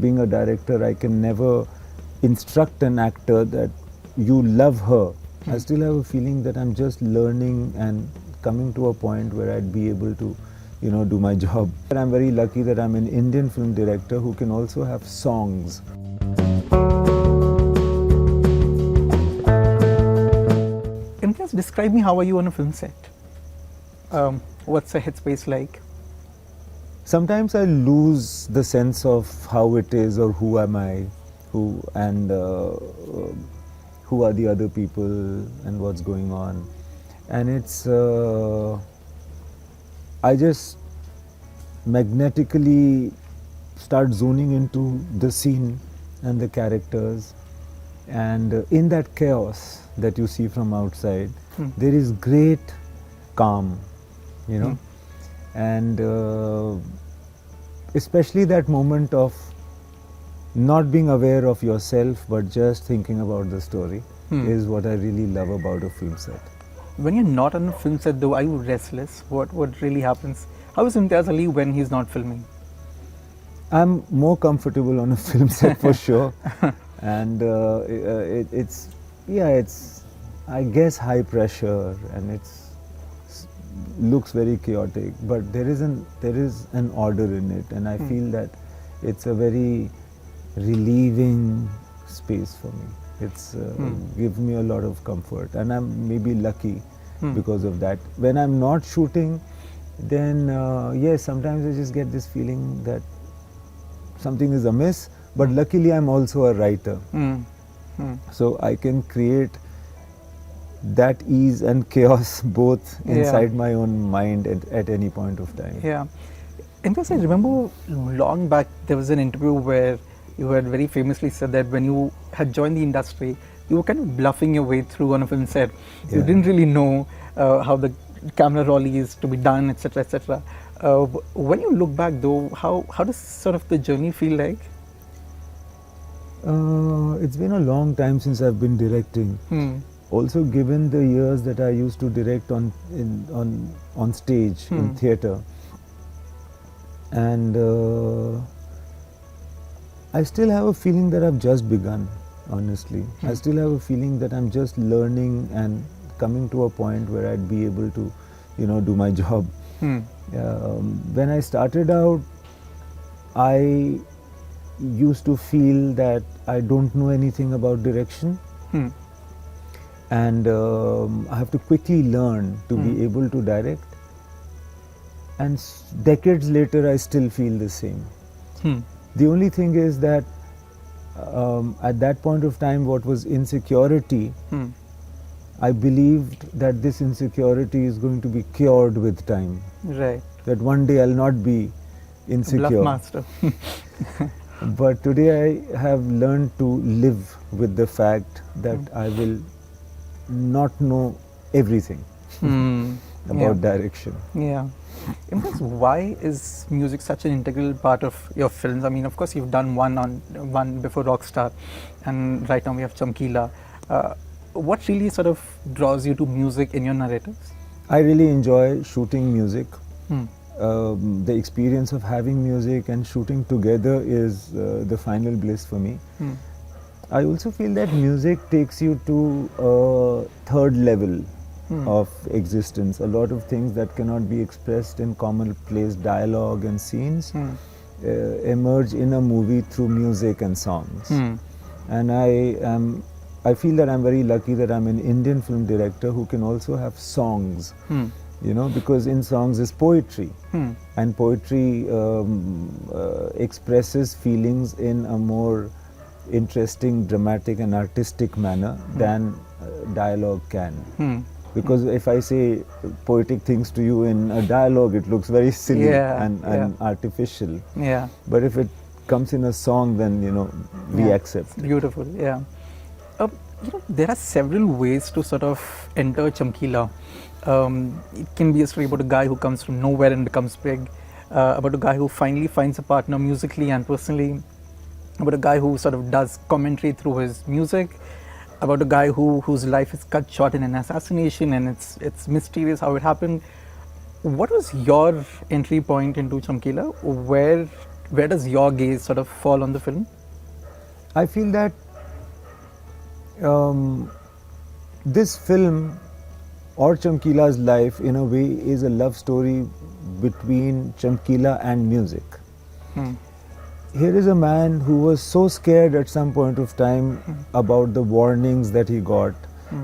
Being a director, I can never instruct an actor that you love her. I still have a feeling that I'm just learning and coming to a point where I'd be able to, do my job. And I'm very lucky that I'm an Indian film director who can also have songs. Imtiaz, describe me, how are you on a film set? What's the headspace like? Sometimes I lose the sense of how it is or who am I, who are the other people and what's going on. And it's, I just magnetically start zoning into the scene and the characters. And in that chaos that you see from outside, there is great calm, and especially that moment of not being aware of yourself but just thinking about the story is what I really love about a film set. When you're not on a film set though, are you restless? What really happens? How is Imtiaz Ali when he's not filming? I'm more comfortable on a film set for sure. And it's I guess high pressure, and it's looks very chaotic, but there is an order in it, and I feel that it's a very relieving space for me. It's gives me a lot of comfort, and I'm maybe lucky because of that. When I'm not shooting, then yes, sometimes I just get this feeling that something is amiss, but luckily I'm also a writer, so I can create that ease and chaos both inside my own mind at any point of time. Yeah. In fact, I remember long back there was an interview where you had very famously said that when you had joined the industry, you were kind of bluffing your way through on a film set. You didn't really know how the camera roll is to be done, etc., etc. When you look back though, how does sort of the journey feel like? It's been a long time since I've been directing. Also, given the years that I used to direct on stage in theatre, and I still have a feeling that I've just begun. Honestly, I still have a feeling that I'm just learning and coming to a point where I'd be able to, do my job. When I started out, I used to feel that I don't know anything about direction. And I have to quickly learn to be able to direct. And decades later, I still feel the same. The only thing is that at that point of time, what was insecurity, I believed that this insecurity is going to be cured with time. Right. That one day I'll not be insecure. Bluff master. But today I have learned to live with the fact that I will not know everything about direction. Yeah. Imtiaz, why is music such an integral part of your films? I mean, of course, you've done one before Rockstar, and right now we have Chamkila. What really sort of draws you to music in your narratives? I really enjoy shooting music. The experience of having music and shooting together is the final bliss for me. I also feel that music takes you to a third level of existence. A lot of things that cannot be expressed in commonplace dialogue and scenes emerge in a movie through music and songs. And I feel that I'm very lucky that I'm an Indian film director who can also have songs. Because in songs is poetry, and poetry expresses feelings in a more interesting, dramatic and artistic manner than dialogue can. Because if I say poetic things to you in a dialogue, it looks very silly and artificial. But if it comes in a song, then we accept. It's beautiful, yeah. There are several ways to sort of enter Chamkila. It can be a story about a guy who comes from nowhere and becomes big, about a guy who finally finds a partner musically and personally, about a guy who sort of does commentary through his music, about a guy whose life is cut short in an assassination, and it's mysterious how it happened. What was your entry point into Chamkila? Where where does your gaze sort of fall on the film? I feel that this film or Chamkila's life in a way is a love story between Chamkila and music. Here is a man who was so scared at some point of time about the warnings that he got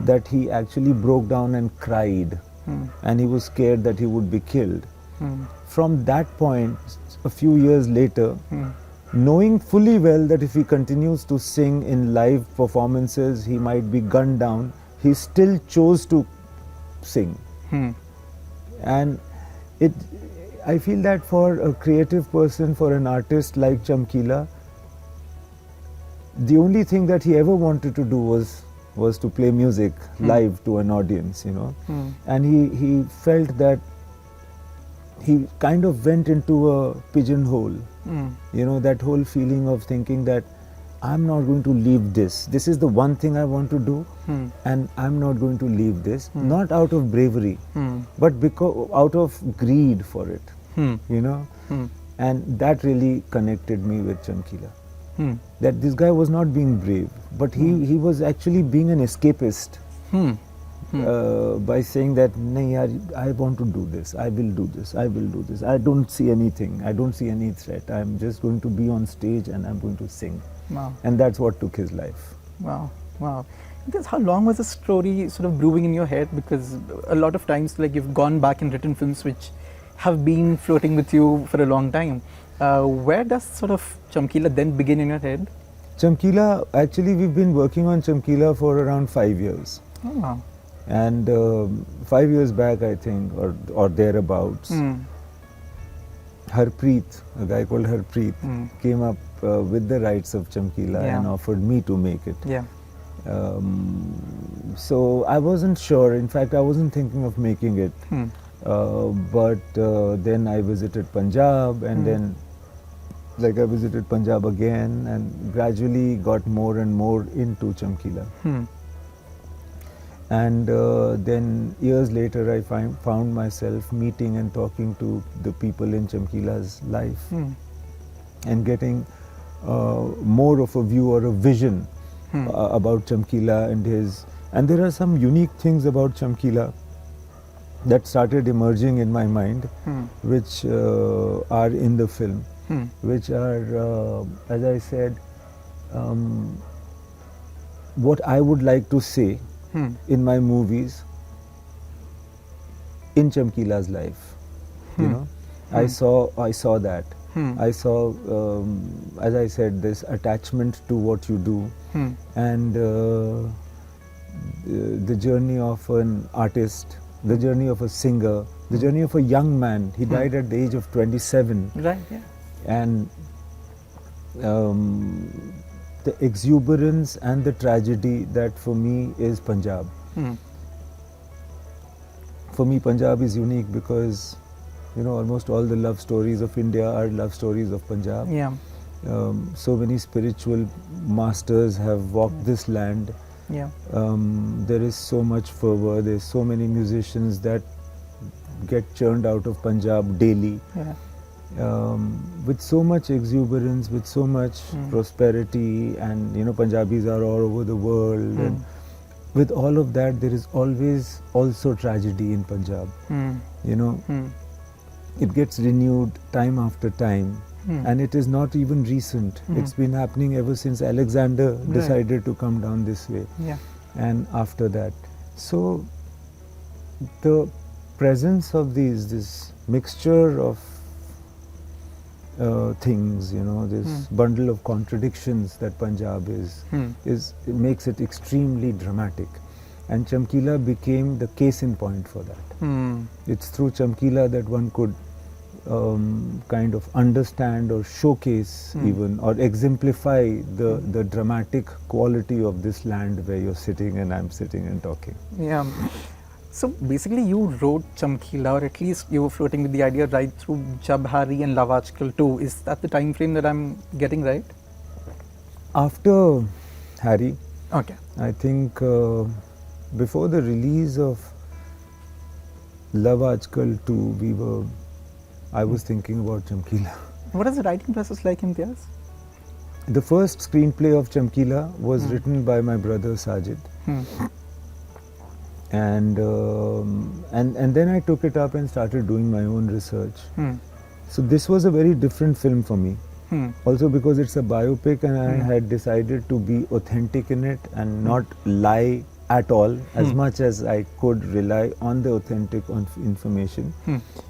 that he actually broke down and cried, and he was scared that he would be killed. From that point, a few years later, knowing fully well that if he continues to sing in live performances, he might be gunned down, he still chose to sing. And I feel that for a creative person, for an artist like Chamkila, the only thing that he ever wanted to do was to play music live to an audience, you know. And he felt that he kind of went into a pigeonhole, you know, that whole feeling of thinking that I'm not going to leave this. This is the one thing I want to do, and I'm not going to leave this. Not out of bravery, but because out of greed for it, you know. And that really connected me with Chamkila. That this guy was not being brave, but he was actually being an escapist. By saying that, "Nahi yaar, I want to do this, I will do this, I will do this. I don't see anything, I don't see any threat. I'm just going to be on stage and I'm going to sing." Wow. And that's what took his life. Wow, wow. Because how long was the story sort of brewing in your head? Because a lot of times, like, you've gone back and written films which have been floating with you for a long time. Where does sort of Chamkila then begin in your head? Chamkila, actually we've been working on Chamkila for around 5 years. Oh, wow. And 5 years back, I think, or thereabouts, Harpreet, a guy called Harpreet, came up with the rights of Chamkila and offered me to make it. Yeah. So I wasn't sure. In fact, I wasn't thinking of making it. But then I visited Punjab, and then I visited Punjab again, and gradually got more and more into Chamkila. And then years later, I found myself meeting and talking to the people in Chamkila's life, and getting more of a view or a vision about Chamkila and his. And there are some unique things about Chamkila that started emerging in my mind, which are in the film, which are, as I said, what I would like to say in my movies in Chamkila's life. You know, I saw that. I saw, as I said, this attachment to what you do, and the journey of an artist, the journey of a singer, the journey of a young man. He died at the age of 27. Right, yeah. And the exuberance and the tragedy that for me is Punjab. For me, Punjab is unique because, you know, almost all the love stories of India are love stories of Punjab. Yeah. So many spiritual masters have walked this land. Yeah. There is so much fervor. There's so many musicians that get churned out of Punjab daily. Yeah. With so much exuberance, with so much prosperity, and you know, Punjabis are all over the world. And with all of that, there is always also tragedy in Punjab. You know, it gets renewed time after time, and it is not even recent. It's been happening ever since Alexander decided to come down this way. Yeah. And after that, so the presence of this mixture of things, you know, this bundle of contradictions that Punjab is it makes it extremely dramatic. And Chamkila became the case in point for that. It's through Chamkila that one could kind of understand or showcase even or exemplify the dramatic quality of this land where you're sitting and I'm sitting and talking. Yeah. So basically you wrote Chamkila, or at least you were floating with the idea right through Jab Hari and Love Aajkal too. Is that the time frame that I'm getting right? After Harry, Okay. I think before the release of Love Aajkal 2, I was thinking about Chamkila. What is the writing process like, Imtiaz? The first screenplay of Chamkila was written by my brother Sajid. And then I took it up and started doing my own research. So this was a very different film for me. Also because it's a biopic, and I had decided to be authentic in it and not lie at all, as much as I could rely on the authentic information.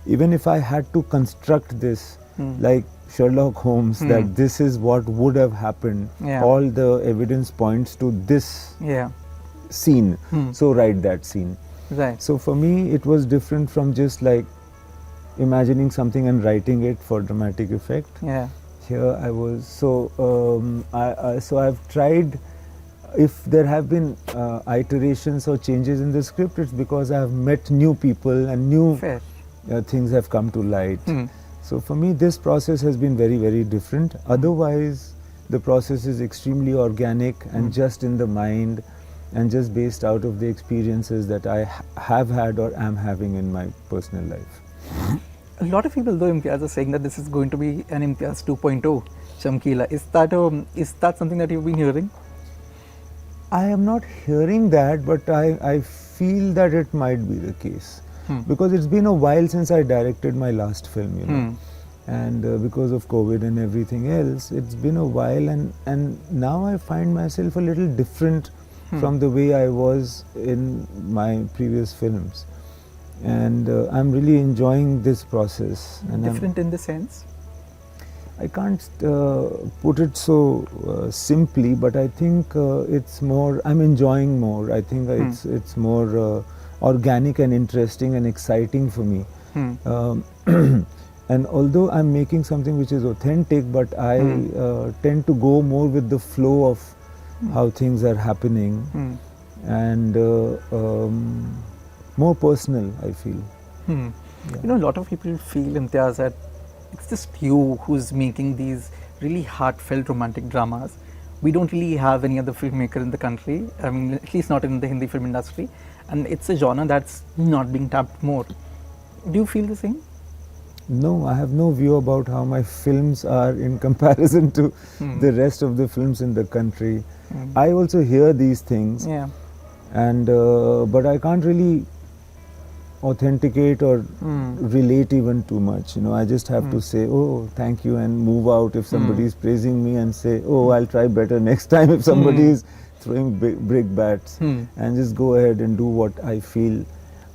Even if I had to construct this like Sherlock Holmes, that this is what would have happened, all the evidence points to this scene, so write that scene. Right. So for me it was different from just like imagining something and writing it for dramatic effect. Here I was so I've tried, if there have been iterations or changes in the script, it's because I have met new people and new things have come to light. So for me this process has been very, very different. Otherwise the process is extremely organic and just in the mind and just based out of the experiences that I have had or am having in my personal life. A lot of people, though, Imtiaz, are saying that this is going to be an Imtiaz 2.0, Chamkila. Is that something that you've been hearing? I am not hearing that, but I feel that it might be the case. Because it's been a while since I directed my last film, you know. And because of COVID and everything else, it's been a while, and now I find myself a little different from the way I was in my previous films. And I'm really enjoying this process. And different in the sense? I can't put it so simply, but I think it's more, I'm enjoying more. I think it's more organic and interesting and exciting for me. And although I'm making something which is authentic, but I tend to go more with the flow of how things are happening and more personal, I feel. You know, a lot of people feel, Imtiaz, that it's just you who's making these really heartfelt romantic dramas. We don't really have any other filmmaker in the country, I mean, at least not in the Hindi film industry, and it's a genre that's not being tapped more. Do you feel the same? No, I have no view about how my films are in comparison to the rest of the films in the country. I also hear these things, and but I can't really authenticate or relate even too much. You know, I just have to say, oh, thank you, and move out if somebody is praising me, and say, oh, I'll try better next time if somebody is throwing brick bats, and just go ahead and do what I feel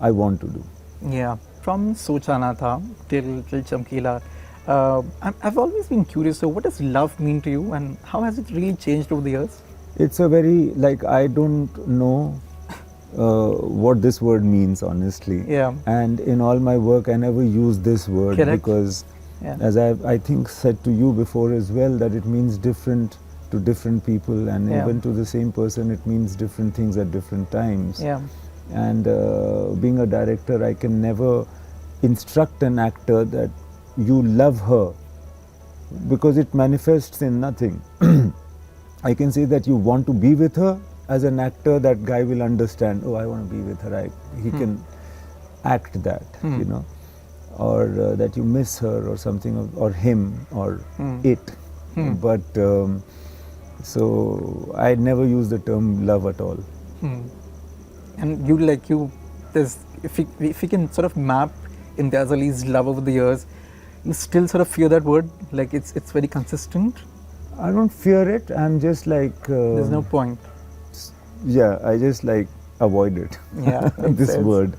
I want to do. Yeah. From Socha Na Tha till Chamkila, I've always been curious, so what does love mean to you, and how has it really changed over the years? It's a very, like, I don't know what this word means, honestly. And in all my work I never use this word. Because as I think said to you before as well, that it means different to different people, and even to the same person it means different things at different times. And being a director, I can never instruct an actor that you love her, because it manifests in nothing. I can say that you want to be with her. As an actor, that guy will understand, oh, I want to be with her. He can act that, you know, or that you miss her or something, or him or it. But so I never use the term love at all. And there's, if you can sort of map Imtiaz Ali's love over the years, you still sort of fear that word, like it's very consistent? I don't fear it, I'm just like... there's no point. Yeah, I just like avoid it, this word.